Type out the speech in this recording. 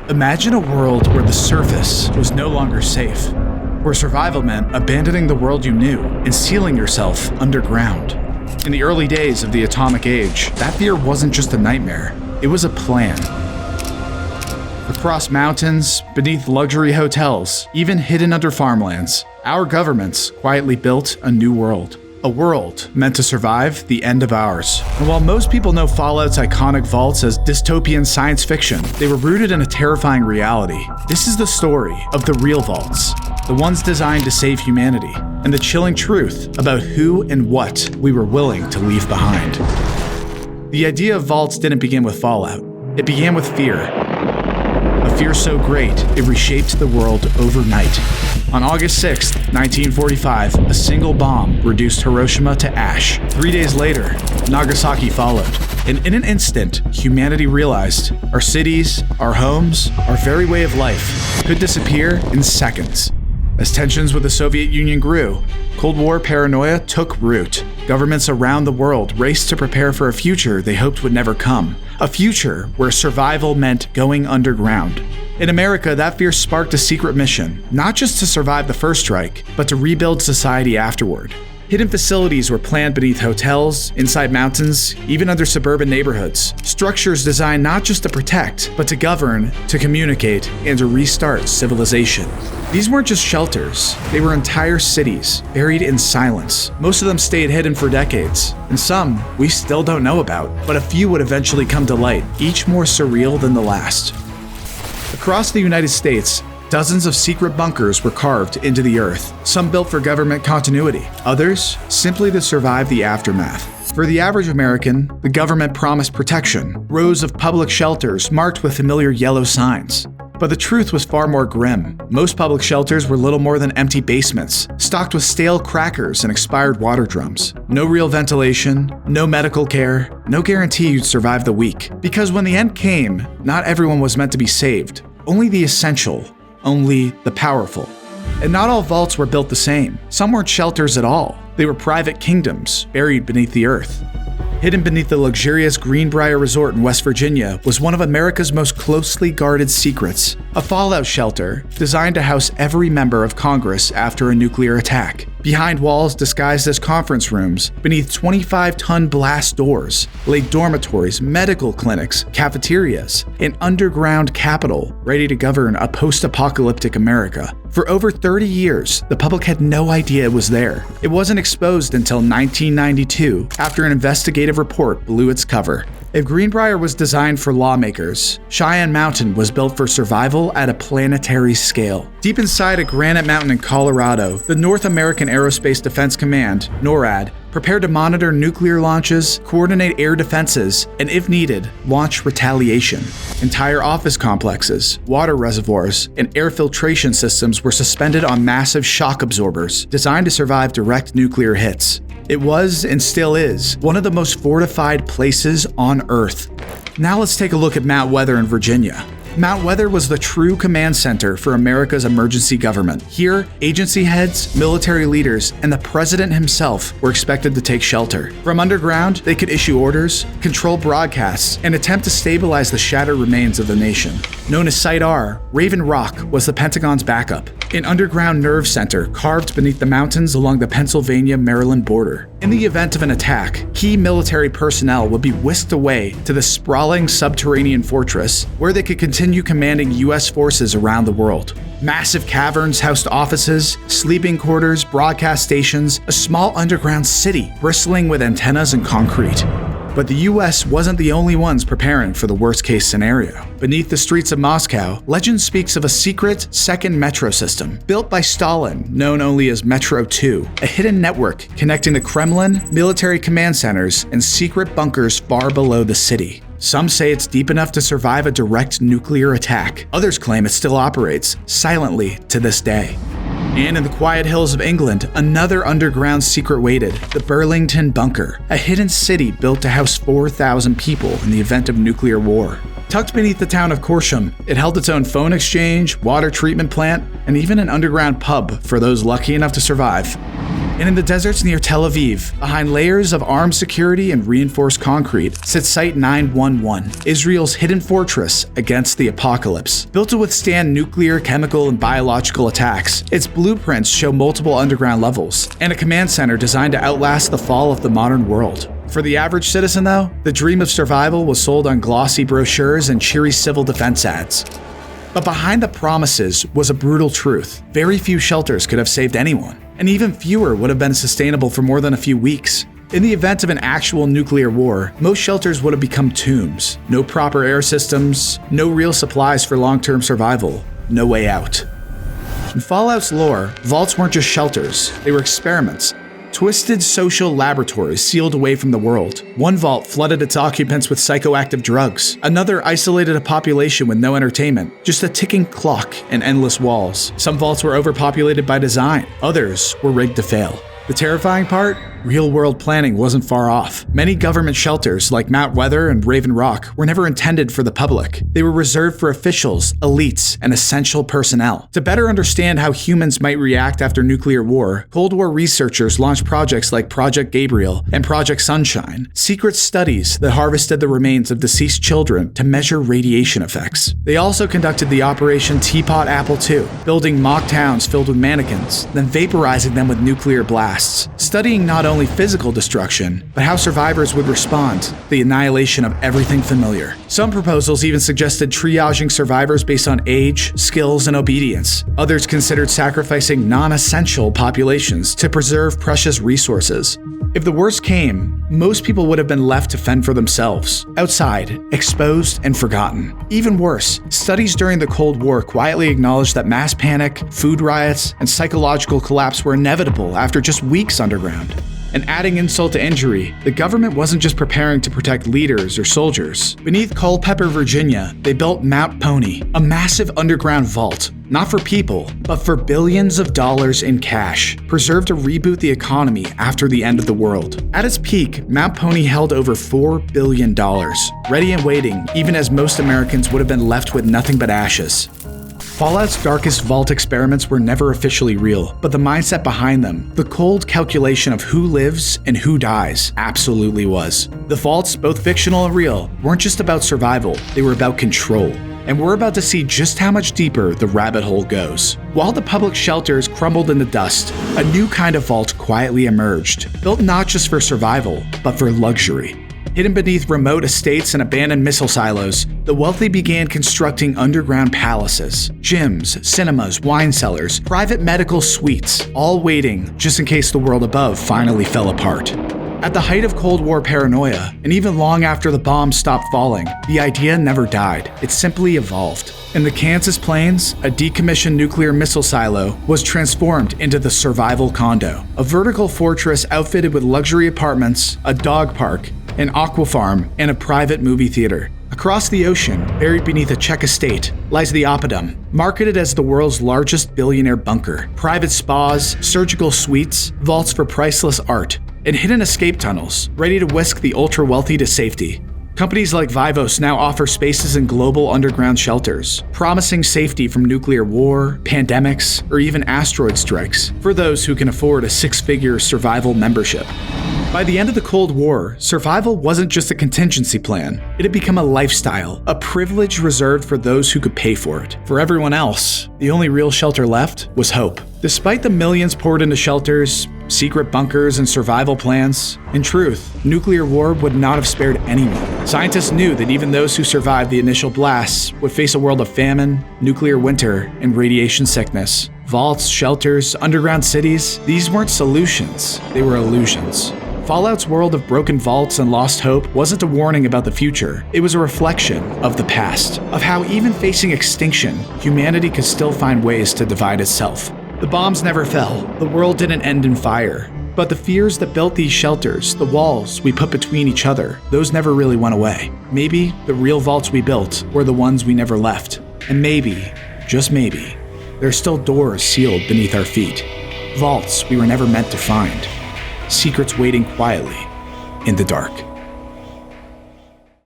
Imagine a world where the surface was no longer safe, where survival meant abandoning the world you knew and sealing yourself underground. In the early days of the atomic age, that fear wasn't just a nightmare, it was a plan. Across mountains, beneath luxury hotels, even hidden under farmlands, our governments quietly built a new world. A world meant to survive the end of ours. And while most people know Fallout's iconic vaults as dystopian science fiction, they were rooted in a terrifying reality. This is the story of the real vaults, the ones designed to save humanity, and the chilling truth about who and what we were willing to leave behind. The idea of vaults didn't begin with Fallout. It began with fear. A fear so great, it reshaped the world overnight. On August 6, 1945, a single bomb reduced Hiroshima to ash. 3 days later, Nagasaki followed. And in an instant, humanity realized our cities, our homes, our very way of life could disappear in seconds. As tensions with the Soviet Union grew, Cold War paranoia took root. Governments around the world raced to prepare for a future they hoped would never come. A future where survival meant going underground. In America, that fear sparked a secret mission, not just to survive the first strike, but to rebuild society afterward. Hidden facilities were planned beneath hotels, inside mountains, even under suburban neighborhoods. Structures designed not just to protect, but to govern, to communicate, and to restart civilization. These weren't just shelters, they were entire cities, buried in silence. Most of them stayed hidden for decades, and some we still don't know about, but a few would eventually come to light, each more surreal than the last. Across the United States, dozens of secret bunkers were carved into the earth, some built for government continuity, others simply to survive the aftermath. For the average American, the government promised protection, rows of public shelters marked with familiar yellow signs. But the truth was far more grim. Most public shelters were little more than empty basements, stocked with stale crackers and expired water drums. No real ventilation, no medical care, no guarantee you'd survive the week. Because when the end came, not everyone was meant to be saved. Only the essential, only the powerful. And not all vaults were built the same. Some weren't shelters at all. They were private kingdoms buried beneath the earth. Hidden beneath the luxurious Greenbrier Resort in West Virginia was one of America's most closely guarded secrets, a fallout shelter designed to house every member of Congress after a nuclear attack. Behind walls disguised as conference rooms, beneath 25-ton blast doors, lay dormitories, medical clinics, cafeterias, an underground capital ready to govern a post-apocalyptic America. For over 30 years, the public had no idea it was there. It wasn't exposed until 1992, after an investigative report blew its cover. If Greenbrier was designed for lawmakers, Cheyenne Mountain was built for survival at a planetary scale. Deep inside a granite mountain in Colorado, the North American Aerospace Defense Command, NORAD, prepared to monitor nuclear launches, coordinate air defenses, and if needed, launch retaliation. Entire office complexes, water reservoirs, and air filtration systems were suspended on massive shock absorbers designed to survive direct nuclear hits. It was, and still is, one of the most fortified places on Earth. Now let's take a look at Mount Weather in Virginia. Mount Weather was the true command center for America's emergency government. Here, agency heads, military leaders, and the president himself were expected to take shelter. From underground, they could issue orders, control broadcasts, and attempt to stabilize the shattered remains of the nation. Known as Site R, Raven Rock was the Pentagon's backup, an underground nerve center carved beneath the mountains along the Pennsylvania-Maryland border. In the event of an attack, key military personnel would be whisked away to the sprawling subterranean fortress, where they could continue commanding U.S. forces around the world. Massive caverns housed offices, sleeping quarters, broadcast stations, a small underground city bristling with antennas and concrete. But the US wasn't the only ones preparing for the worst-case scenario. Beneath the streets of Moscow, legend speaks of a secret second metro system built by Stalin, known only as Metro 2, a hidden network connecting the Kremlin, military command centers, and secret bunkers far below the city. Some say it's deep enough to survive a direct nuclear attack. Others claim it still operates, silently to this day. And in the quiet hills of England, another underground secret waited, the Burlington Bunker, a hidden city built to house 4,000 people in the event of nuclear war. Tucked beneath the town of Corsham, it held its own phone exchange, water treatment plant, and even an underground pub for those lucky enough to survive. And in the deserts near Tel Aviv, behind layers of armed security and reinforced concrete, sits Site 911, Israel's hidden fortress against the apocalypse. Built to withstand nuclear, chemical, and biological attacks, its blueprints show multiple underground levels, and a command center designed to outlast the fall of the modern world. For the average citizen, though, the dream of survival was sold on glossy brochures and cheery civil defense ads. But behind the promises was a brutal truth. Very few shelters could have saved anyone, and even fewer would have been sustainable for more than a few weeks. In the event of an actual nuclear war, most shelters would have become tombs. No proper air systems, no real supplies for long-term survival, no way out. In Fallout's lore, vaults weren't just shelters, they were experiments. Twisted social laboratories sealed away from the world. One vault flooded its occupants with psychoactive drugs. Another isolated a population with no entertainment, just a ticking clock and endless walls. Some vaults were overpopulated by design. Others were rigged to fail. The terrifying part? Real-world planning wasn't far off. Many government shelters, like Mount Weather and Raven Rock, were never intended for the public. They were reserved for officials, elites, and essential personnel. To better understand how humans might react after nuclear war, Cold War researchers launched projects like Project Gabriel and Project Sunshine, secret studies that harvested the remains of deceased children to measure radiation effects. They also conducted the Operation Teapot Apple II, building mock towns filled with mannequins, then vaporizing them with nuclear blasts, studying not only physical destruction, but how survivors would respond to the annihilation of everything familiar. Some proposals even suggested triaging survivors based on age, skills, and obedience. Others considered sacrificing non-essential populations to preserve precious resources. If the worst came, most people would have been left to fend for themselves, outside, exposed, and forgotten. Even worse, studies during the Cold War quietly acknowledged that mass panic, food riots, and psychological collapse were inevitable after just weeks underground. And adding insult to injury, the government wasn't just preparing to protect leaders or soldiers. Beneath Culpeper, Virginia, they built Mount Pony, a massive underground vault, not for people, but for billions of dollars in cash, preserved to reboot the economy after the end of the world. At its peak, Mount Pony held over $4 billion, ready and waiting, even as most Americans would have been left with nothing but ashes. Fallout's darkest vault experiments were never officially real, but the mindset behind them, the cold calculation of who lives and who dies, absolutely was. The vaults, both fictional and real, weren't just about survival, they were about control. And we're about to see just how much deeper the rabbit hole goes. While the public shelters crumbled into dust, a new kind of vault quietly emerged, built not just for survival, but for luxury. Hidden beneath remote estates and abandoned missile silos, the wealthy began constructing underground palaces, gyms, cinemas, wine cellars, private medical suites, all waiting just in case the world above finally fell apart. At the height of Cold War paranoia, and even long after the bombs stopped falling, the idea never died. It simply evolved. In the Kansas Plains, a decommissioned nuclear missile silo was transformed into the survival condo, a vertical fortress outfitted with luxury apartments, a dog park, an aqua farm, and a private movie theater. Across the ocean, buried beneath a Czech estate, lies the Oppidum, marketed as the world's largest billionaire bunker. Private spas, surgical suites, vaults for priceless art, and hidden escape tunnels, ready to whisk the ultra-wealthy to safety. Companies like Vivos now offer spaces in global underground shelters, promising safety from nuclear war, pandemics, or even asteroid strikes for those who can afford a six-figure survival membership. By the end of the Cold War, survival wasn't just a contingency plan. It had become a lifestyle, a privilege reserved for those who could pay for it. For everyone else, the only real shelter left was hope. Despite the millions poured into shelters, secret bunkers, and survival plans, in truth, nuclear war would not have spared anyone. Scientists knew that even those who survived the initial blasts would face a world of famine, nuclear winter, and radiation sickness. Vaults, shelters, underground cities, these weren't solutions, they were illusions. Fallout's world of broken vaults and lost hope wasn't a warning about the future. It was a reflection of the past, of how even facing extinction, humanity could still find ways to divide itself. The bombs never fell, the world didn't end in fire. But the fears that built these shelters, the walls we put between each other, those never really went away. Maybe the real vaults we built were the ones we never left. And maybe, just maybe, there are still doors sealed beneath our feet. Vaults we were never meant to find. Secrets waiting quietly in the dark.